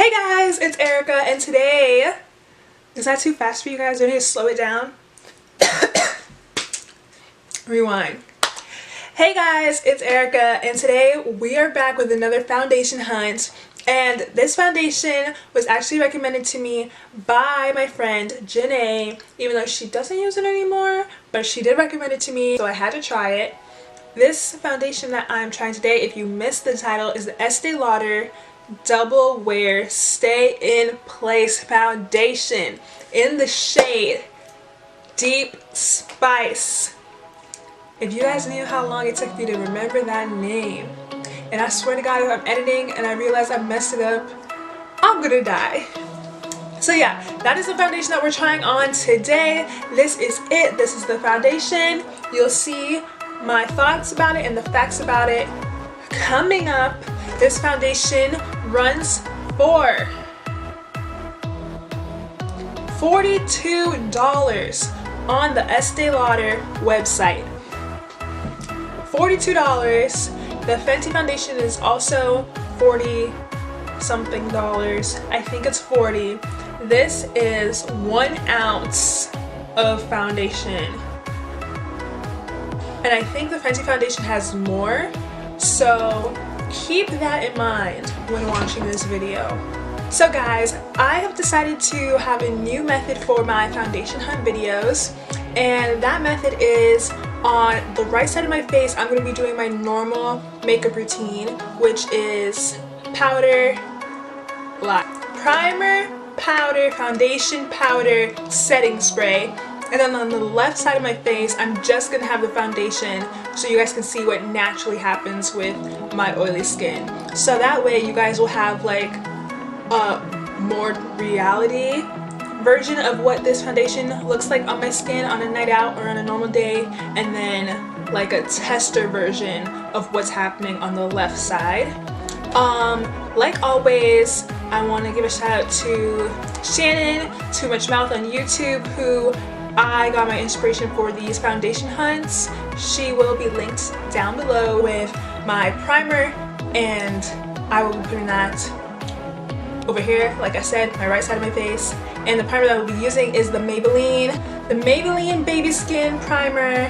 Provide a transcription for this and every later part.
Hey guys, it's Erica, and today, is that too fast for you guys? Do I need to slow it down? Rewind. Hey guys, it's Erica, and today we are back with another foundation hunt. And this foundation was actually recommended to me by my friend Janae, even though she doesn't use it anymore, but she did recommend it to me, so I had to try it. This foundation that I'm trying today, if you missed the title, is the Estee Lauder Double Wear Stay in Place Foundation in the shade Deep Spice. If you guys knew how long it took me to remember that name, and I swear to God, if I'm editing and I realize I messed it up, I'm gonna die. So yeah, that is the foundation that we're trying on today. This is it. This is the foundation. You'll see my thoughts about it and the facts about it coming up. This foundation runs for $42 on the Estee Lauder website. $42. The Fenty foundation is also 40 something dollars. I think it's 40. This is 1 ounce of foundation. And I think the Fenty foundation has more, so keep that in mind when watching this video. So guys, I have decided to have a new method for my foundation hunt videos, and that method is on the right side of my face. I'm going to be doing my normal makeup routine, which is powder, primer, powder, foundation, powder, setting spray. And then on the left side of my face, I'm just going to have the foundation so you guys can see what naturally happens with my oily skin. So that way you guys will have like a more reality version of what this foundation looks like on my skin on a night out or on a normal day, and then like a tester version of what's happening on the left side. Like always, I want to give a shout out to Shannon, Too Much Mouth on YouTube, who I got my inspiration for these foundation hunts. She will be linked down below with my primer, and I will be putting that over here, like I said, my right side of my face. And the primer that we'll be using is the Maybelline Baby Skin Primer.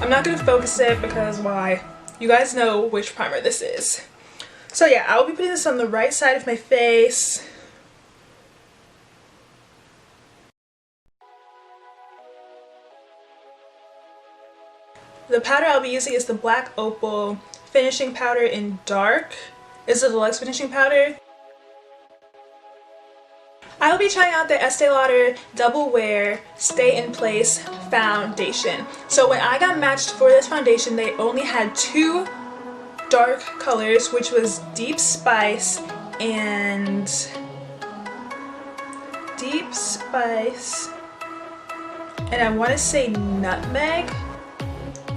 I'm not going to focus it because why? You guys know which primer this is. So yeah, I will be putting this on the right side of my face. The powder I'll be using is the Black Opal Finishing Powder in Dark. It's a deluxe finishing powder. I will be trying out the Estee Lauder Double Wear Stay in Place Foundation. So when I got matched for this foundation, they only had 2 dark colors, which was Deep Spice and I want to say Nutmeg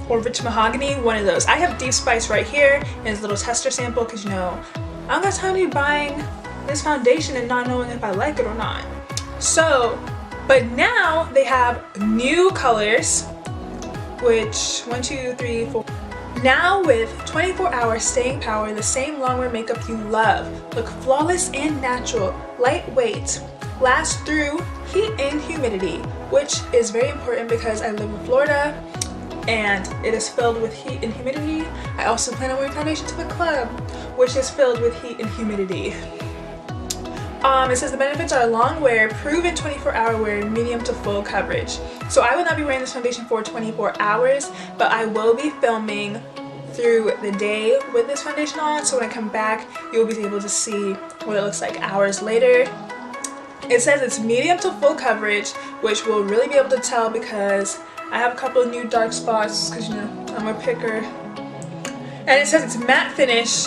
or Rich Mahogany, one of those. I have Deep Spice right here in this little tester sample because, you know, I don't got time to be buying this foundation and not knowing if I like it or not. So, but now they have new colors, which 1, 2, 3, 4. Now with 24-hour staying power, the same longwear makeup you love. Look flawless and natural, lightweight, lasts through heat and humidity, which is very important because I live in Florida and it is filled with heat and humidity. I also plan on wearing foundation to the club, which is filled with heat and humidity. It says the benefits are long wear, proven 24-hour wear, medium to full coverage. So I will not be wearing this foundation for 24 hours, but I will be filming through the day with this foundation on, so when I come back, you'll be able to see what it looks like hours later. It says it's medium to full coverage, which we'll really be able to tell because I have a couple of new dark spots because, you know, I'm a picker. And it says it's matte finish,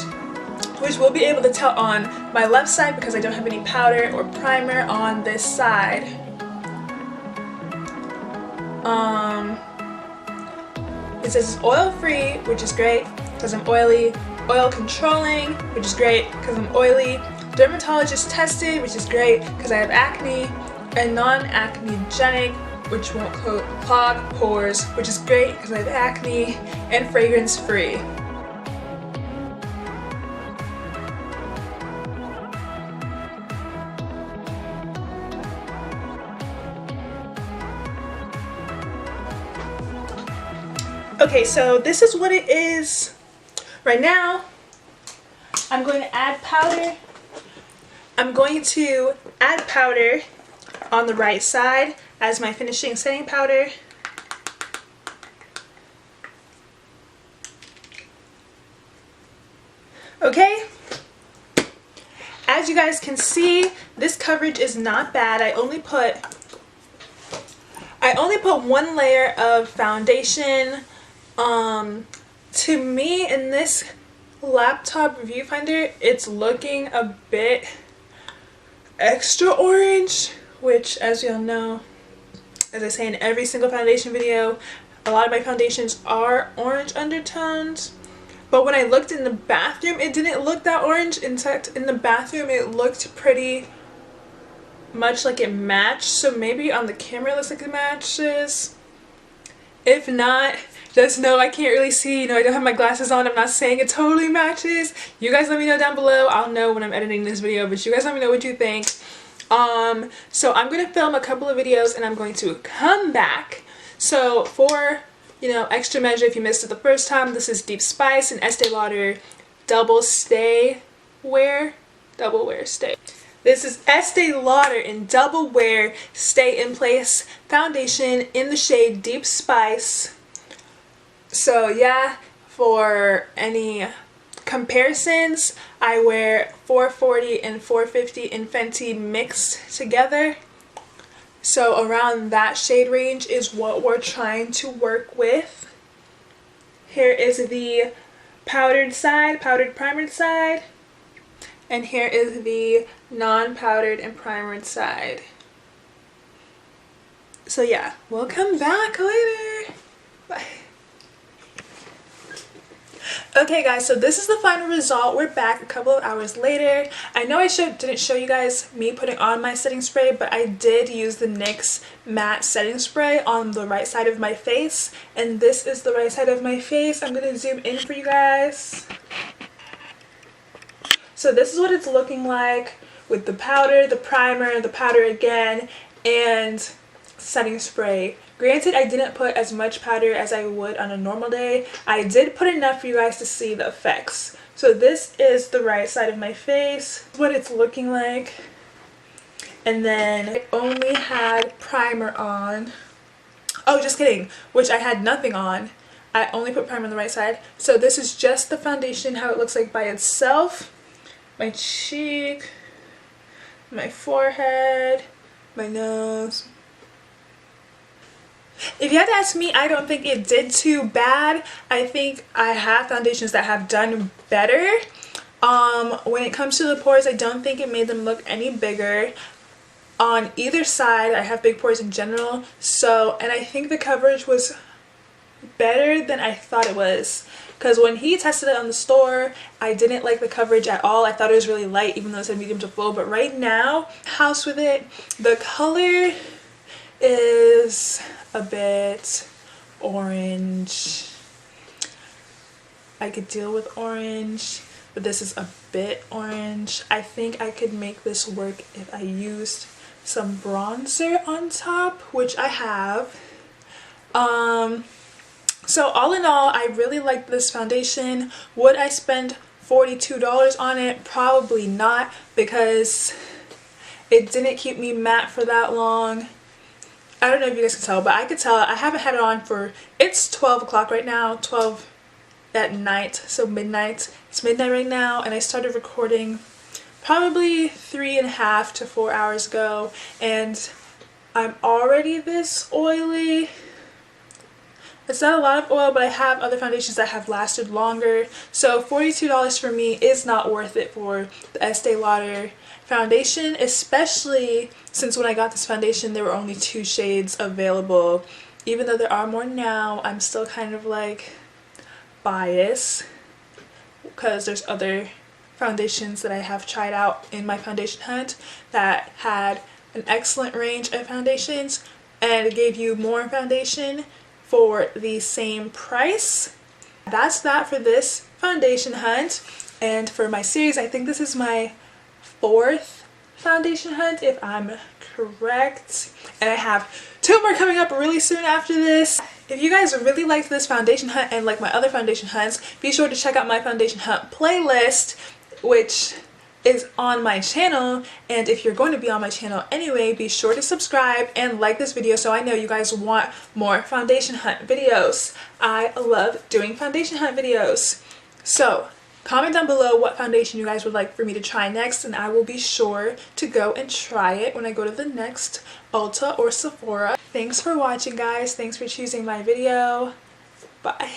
which we'll be able to tell on my left side because I don't have any powder or primer on this side. It says it's oil free, which is great because I'm oily. Oil controlling, which is great because I'm oily. Dermatologist tested, which is great because I have acne. And non-acnegenic, which won't clog pores, which is great because I have acne. And fragrance free. Okay, so this is what it is right now. I'm going to add powder. I'm going to add powder on the right side as my finishing setting powder. Okay, as you guys can see, this coverage is not bad. I only put one layer of foundation. To me, in this laptop viewfinder, it's looking a bit extra orange, which, as you all know, as I say in every single foundation video, a lot of my foundations are orange undertones. But when I looked in the bathroom, it didn't look that orange. In fact, in the bathroom, it looked pretty much like it matched. So maybe on the camera it looks like it matches. If not, just know I can't really see. You know, I don't have my glasses on. I'm not saying it totally matches. You guys let me know down below. I'll know when I'm editing this video, but you guys let me know what you think. So I'm going to film a couple of videos and I'm going to come back. So for, you know, extra measure, if you missed it the first time, this is Deep Spice and Estee Lauder Double Wear Stay. This is Estee Lauder in Double Wear Stay in Place foundation in the shade Deep Spice. So yeah, for any comparisons, I wear 440 and 450 in Fenty mixed together. So around that shade range is what we're trying to work with. Here is the powdered side, powdered primered side. And here is the non-powdered and primered side. So yeah, we'll come back later. Bye. Okay guys, so this is the final result. We're back a couple of hours later. I know I didn't show you guys me putting on my setting spray, but I did use the NYX matte setting spray on the right side of my face. And this is the right side of my face. I'm going to zoom in for you guys. So this is what it's looking like with the powder, the primer, the powder again, and setting spray. Granted, I didn't put as much powder as I would on a normal day. I did put enough for you guys to see the effects. So this is the right side of my face, what it's looking like. And then I only had primer on. Oh, just kidding, which I had nothing on. I only put primer on the right side. So this is just the foundation, how it looks like by itself. My cheek, my forehead, my nose. If you had to ask me, I don't think it did too bad. I think I have foundations that have done better. When it comes to the pores, I don't think it made them look any bigger. On either side, I have big pores in general. So, and I think the coverage was better than I thought it was. Because when he tested it on the store, I didn't like the coverage at all. I thought it was really light, even though it said medium to full. But right now, house with it, the color is a bit orange. I could deal with orange, but this is a bit orange. I think I could make this work if I used some bronzer on top, which I have. So all in all, I really like this foundation. Would I spend $42 on it? Probably not, because it didn't keep me matte for that long. I don't know if you guys can tell, but I could tell. I haven't had it on for, it's 12 o'clock right now, 12 at night, so midnight. It's midnight right now, and I started recording probably 3.5 to 4 hours ago, and I'm already this oily. It's not a lot of oil, but I have other foundations that have lasted longer. So $42 for me is not worth it for the Estee Lauder foundation, especially since when I got this foundation there were only 2 shades available. Even though there are more now, I'm still kind of like biased because there's other foundations that I have tried out in my foundation hunt that had an excellent range of foundations and it gave you more foundation for the same price. That's that for this foundation hunt. And for my series, I think this is my 4th foundation hunt if I'm correct, and I have 2 more coming up really soon after this. If you guys really liked this foundation hunt and like my other foundation hunts, be sure to check out my foundation hunt playlist, which is on my channel. And if you're going to be on my channel anyway, be sure to subscribe and like this video so I know you guys want more foundation hunt videos. I love doing foundation hunt videos. So comment down below what foundation you guys would like for me to try next, and I will be sure to go and try it when I go to the next Ulta or Sephora. Thanks for watching, guys. Thanks for choosing my video. Bye.